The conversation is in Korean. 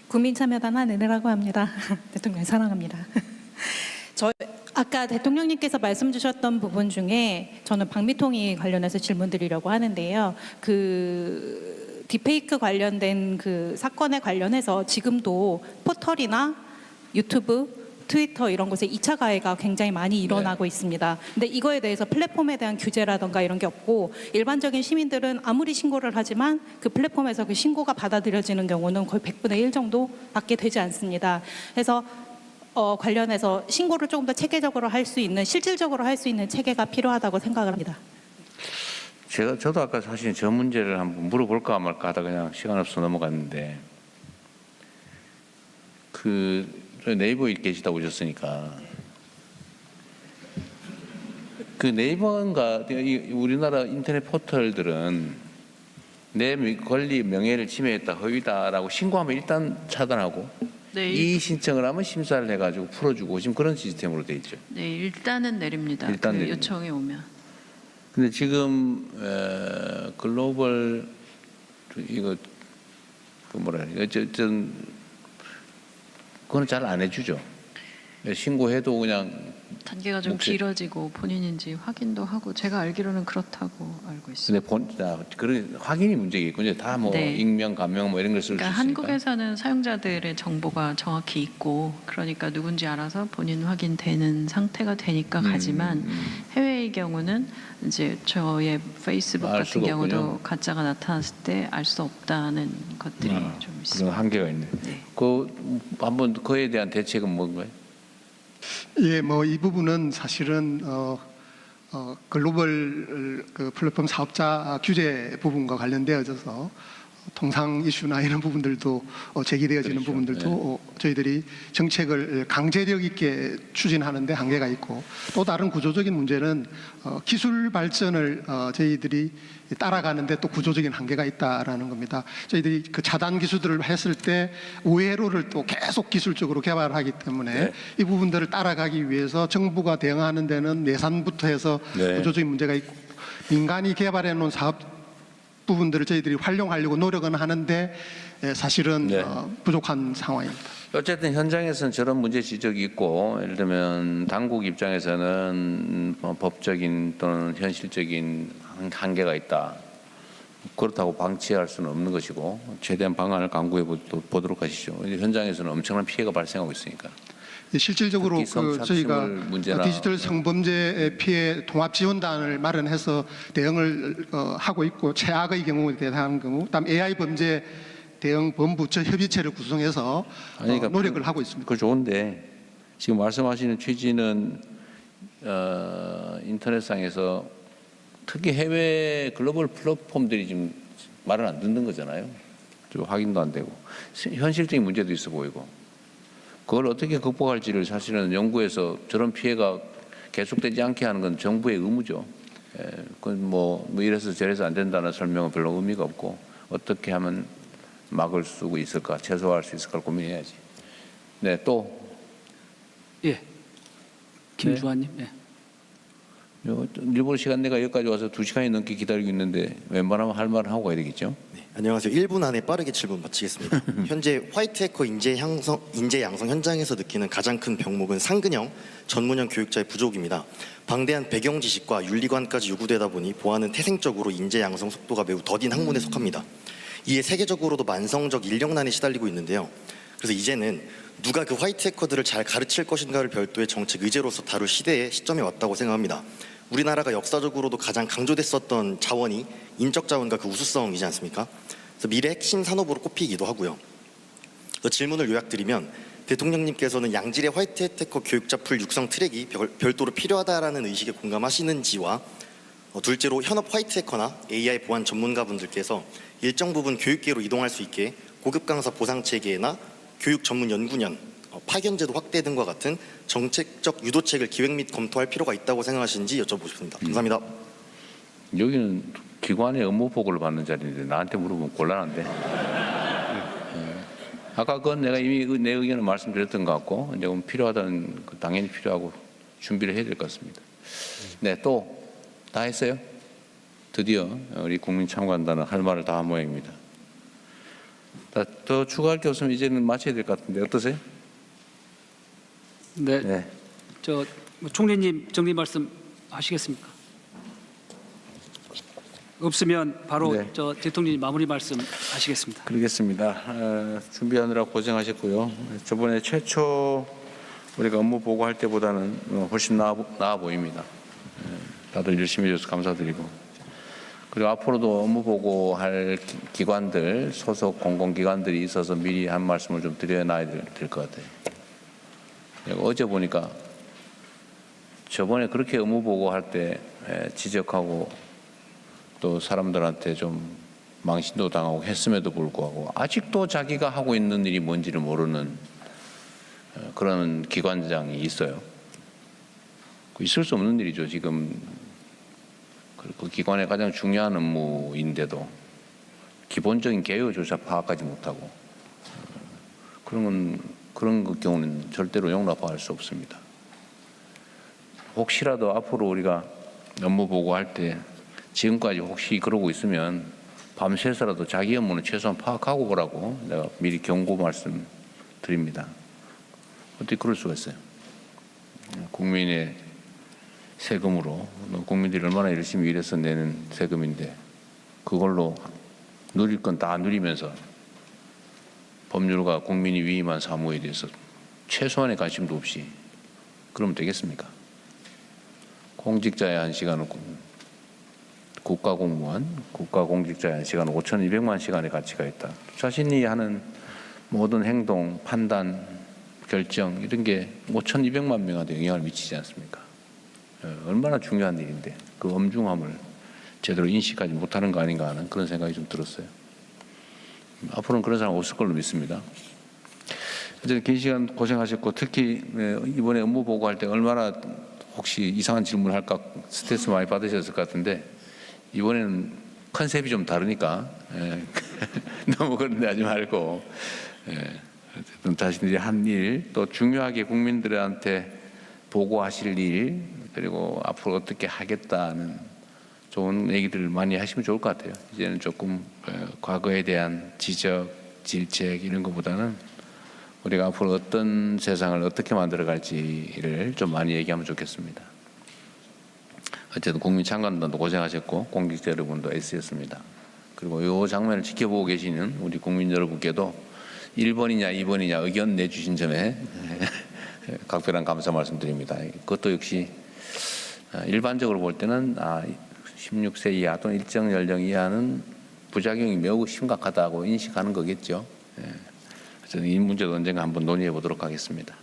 국민참여단 한은혜라고 합니다. 대통령 사랑합니다. 아까 대통령님께서 말씀 주셨던 부분 중에 저는 방미통위 관련해서 질문 드리려고 하는데요. 그 딥페이크 관련된 그 사건에 관련해서 지금도 포털이나 유튜브, 트위터 이런 곳에 2차 가해가 굉장히 많이 일어나고 있습니다. 근데 이거에 대해서 플랫폼에 대한 규제라던가 이런 게 없고 일반적인 시민들은 아무리 신고를 하지만 그 플랫폼에서 그 신고가 받아들여지는 경우는 거의 100분의 1 정도밖에 되지 않습니다. 그래서 관련해서 신고를 조금 더 체계적으로 할 수 있는, 실질적으로 할 수 있는 체계가 필요하다고 생각을 합니다. 저도 아까 사실 저 문제를 한번 물어볼까 말까 하다 그냥 시간 없어 넘어갔는데, 그 네이버에 계시다 오셨으니까 그 네이버인가 우리나라 인터넷 포털들은 내 권리 명예를 침해했다, 허위다라고 신고하면 일단 차단하고 네, 이의 신청을 하면 심사를 해가지고 풀어주고 지금 그런 시스템으로 돼 있죠. 네, 일단은 내립니다. 일단 그 내립니다. 요청이 오면. 근데 지금 글로벌 이거 그 뭐라 해야 어쨌든 그건 잘 안 해주죠. 신고해도 그냥 단계가 좀 길어지고 본인인지 확인도 하고 제가 알기로는 그렇다고 알고 있습니다. 근데 그런 확인이 문제겠군요. 다 뭐 네. 익명, 가명 뭐 이런 걸 쓸 수 그러니까 있으니까. 한국에서는 사용자들의 정보가 정확히 있고 그러니까 누군지 알아서 본인 확인되는 상태가 되니까 가지만 해외의 경우는 이제 저의 페이스북 알 같은 수가 경우도 없군요. 가짜가 나타났을 때 알 수 없다는 것들이 좀 있습니다. 그런 한계가 있네. 네. 그 한번 그에 대한 대책은 뭔가요? 예, 뭐 이 부분은 사실은 글로벌 그 플랫폼 사업자 규제 부분과 관련되어져서 통상 이슈나 이런 부분들도 제기되어지는 그렇죠. 부분들도 저희들이 정책을 강제력 있게 추진하는데 한계가 있고, 또 다른 구조적인 문제는 기술 발전을 저희들이 따라가는데 또 구조적인 한계가 있다라는 겁니다. 저희들이 그 차단 기술들을 했을 때 우회로를 또 계속 기술적으로 개발하기 때문에 네. 이 부분들을 따라가기 위해서 정부가 대응하는 데는 예산부터 해서 네. 구조적인 문제가 있고, 민간이 개발해 놓은 사업 부분들을 저희들이 활용하려고 노력은 하는데 사실은 네. 부족한 상황입니다. 어쨌든 현장에서는 저런 문제 지적이 있고, 예를 들면 당국 입장에서는 법적인 또는 현실적인 한계가 있다. 그렇다고 방치할 수는 없는 것이고 최대한 방안을 강구해 보도록 하시죠. 현장에서는 엄청난 피해가 발생하고 있으니까. 실질적으로 특히 저희가 문제나 디지털 성범죄 피해 통합 지원단을 마련해서 대응을 하고 있고, 최악의 경우에 대한 경우, 그다음 AI 범죄 대응 본부처 협의체를 구성해서 그러니까 노력을 하고 있습니다. 그거 좋은데 지금 말씀하시는 취지는 인터넷상에서 특히 해외 글로벌 플랫폼들이 지금 말을 안 듣는 거잖아요. 좀 확인도 안 되고 현실적인 문제도 있어 보이고, 그걸 어떻게 극복할지를 사실은 연구해서 저런 피해가 계속되지 않게 하는 건 정부의 의무죠. 그건 뭐 이래서 저래서 안 된다는 설명은 별로 의미가 없고, 어떻게 하면 막을 수 있을까, 최소화할 수 있을까 고민해야지. 네, 또. 예, 김주환님. 네. 일본 시간 내가 여기까지 와서 2시간이 넘게 기다리고 있는데 웬만하면 할 말은 하고 가야 되겠죠? 네, 안녕하세요. 1분 안에 빠르게 질문 마치겠습니다. 현재 화이트 해커 인재 양성 현장에서 느끼는 가장 큰 병목은 상근형, 전문형 교육자의 부족입니다. 방대한 배경 지식과 윤리관까지 요구되다 보니 보안은 태생적으로 인재 양성 속도가 매우 더딘 학문에 속합니다. 이에 세계적으로도 만성적 인력난에 시달리고 있는데요. 그래서 이제는 누가 그 화이트 해커들을 잘 가르칠 것인가를 별도의 정책 의제로서 다룰 시점에 왔다고 생각합니다. 우리나라가 역사적으로도 가장 강조됐었던 자원이 인적 자원과 그 우수성이지 않습니까? 그래서 미래 핵심 산업으로 꼽히기도 하고요. 질문을 요약드리면, 대통령님께서는 양질의 화이트 해커 교육자 풀 육성 트랙이 별도로 필요하다라는 의식에 공감하시는지와, 둘째로 현업 화이트 해커나 AI 보안 전문가분들께서 일정 부분 교육계로 이동할 수 있게 고급 강사 보상 체계나 교육 전문 연구년, 파견제도 확대 등과 같은 정책적 유도책을 기획 및 검토할 필요가 있다고 생각하시는지 여쭤보고 싶습니다. 감사합니다. 여기는 기관의 업무 보고를 받는 자리인데 나한테 물어보면 곤란한데. 아까 그건 내가 이미 내 의견을 말씀드렸던 것 같고, 이제 필요하다는 당연히 필요하고 준비를 해야 될 것 같습니다. 네, 또 다 했어요? 드디어 우리 국민참관단은 할 말을 다 한 모양입니다. 더 추가할 게 없으면 이제는 마쳐야 될 것 같은데 어떠세요? 네. 네. 총리님 정리 말씀 하시겠습니까? 없으면 바로 네. 대통령님 마무리 말씀 하시겠습니다. 그러겠습니다. 준비하느라 고생하셨고요. 저번에 최초 우리가 업무 보고할 때보다는 훨씬 나아 보입니다. 다들 열심히 해줘서 감사드리고, 그리고 앞으로도 업무 보고할 기관들, 소속 공공기관들이 있어서 미리 한 말씀을 좀 드려놔야 될 것 같아요. 어제 보니까 저번에 그렇게 업무 보고할 때 지적하고 또 사람들한테 좀 망신도 당하고 했음에도 불구하고 아직도 자기가 하고 있는 일이 뭔지를 모르는 그런 기관장이 있어요. 있을 수 없는 일이죠. 지금 그 기관의 가장 중요한 업무인데도 기본적인 개요조차 파악하지 못하고 그런 경우는 절대로 용납할 수 없습니다. 혹시라도 앞으로 우리가 업무 보고할 때 지금까지 혹시 그러고 있으면 밤새서라도 자기 업무는 최소한 파악하고 보라고 내가 미리 경고 말씀 드립니다. 어떻게 그럴 수가 있어요? 국민의 세금으로, 국민들이 얼마나 열심히 일해서 내는 세금인데 그걸로 누릴 건 다 누리면서 법률과 국민이 위임한 사무에 대해서 최소한의 관심도 없이 그러면 되겠습니까? 공직자의 한 시간은 국가공무원, 국가공직자의 한 시간은 5,200만 시간의 가치가 있다. 자신이 하는 모든 행동, 판단, 결정 이런 게 5,200만 명한테 영향을 미치지 않습니까? 얼마나 중요한 일인데 그 엄중함을 제대로 인식하지 못하는 거 아닌가 하는 그런 생각이 좀 들었어요. 앞으로는 그런 사람 없을 걸로 믿습니다. 어쨌든 긴 시간 고생하셨고 특히 이번에 업무 보고할 때 얼마나 혹시 이상한 질문을 할까 스트레스 많이 받으셨을 것 같은데 이번에는 컨셉이 좀 다르니까 너무 그런 데 하지 말고 어쨌든 자신들이 한 일 또 중요하게 국민들한테 보고하실 일 그리고 앞으로 어떻게 하겠다는 좋은 얘기들을 많이 하시면 좋을 것 같아요. 이제는 조금 과거에 대한 지적, 질책 이런 것보다는 우리가 앞으로 어떤 세상을 어떻게 만들어갈지를 좀 많이 얘기하면 좋겠습니다. 어쨌든 국민 참관단도 고생하셨고 공직자 여러분도 애쓰셨습니다. 그리고 이 장면을 지켜보고 계시는 우리 국민 여러분께도 1번이냐 2번이냐 의견 내주신 점에 각별한 감사 말씀드립니다. 그것도 역시 일반적으로 볼 때는 16세 이하 또는 일정 연령 이하는 부작용이 매우 심각하다고 인식하는 거겠죠. 그래서 이 문제도 언젠가 한번 논의해 보도록 하겠습니다.